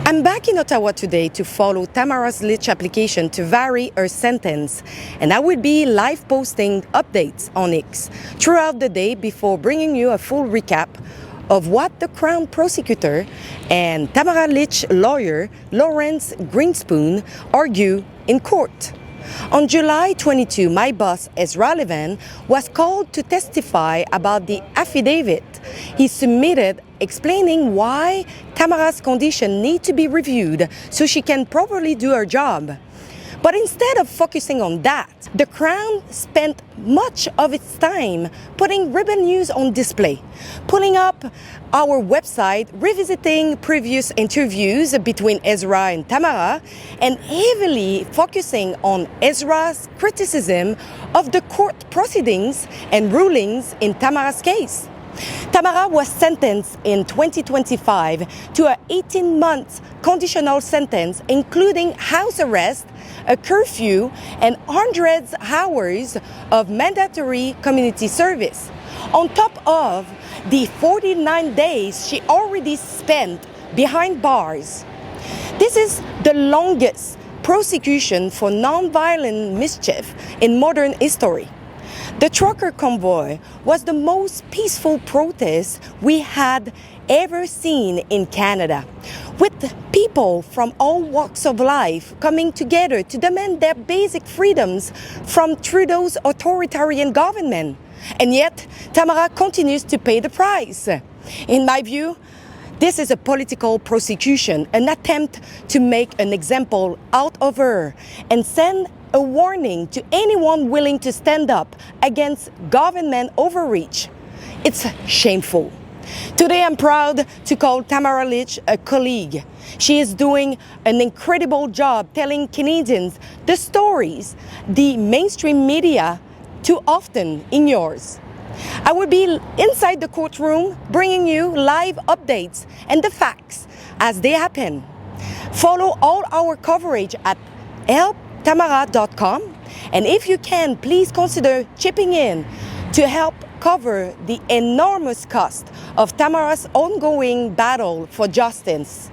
I'm back in Ottawa today to follow Tamara Lich application to vary her sentence, and I will be live posting updates on X throughout the day before bringing you a full recap of what the Crown prosecutor and Tamara Lich lawyer Lawrence Greenspoon argue in court. On July 22, my boss, Ezra Levin, was called to testify about the affidavit he submitted explaining why Tamara's condition need to be reviewed so she can properly do her job. But instead of focusing on that, the Crown spent much of its time putting ribbon news on display, pulling up our website, revisiting previous interviews between Ezra and Tamara, and heavily focusing on Ezra's criticism of the court proceedings and rulings in Tamara's case. Tamara was sentenced in 2025 to an 18-month conditional sentence, including house arrest, a curfew, and hundreds of hours of mandatory community service, on top of the 49 days she already spent behind bars. This is the longest prosecution for non-violent mischief in modern history. The trucker convoy was the most peaceful protest we had ever seen in Canada, with people from all walks of life coming together to demand their basic freedoms from Trudeau's authoritarian government. And yet, Tamara continues to pay the price. In my view, this is a political prosecution, an attempt to make an example out of her and send a warning to anyone willing to stand up against government overreach. It's shameful. Today I'm proud to call Tamara Lich a colleague. She is doing an incredible job telling Canadians the stories the mainstream media too often ignores. I will be inside the courtroom bringing you live updates and the facts as they happen. Follow all our coverage at helptamara.com, and if you can, please consider chipping in to help cover the enormous cost of Tamara's ongoing battle for justice.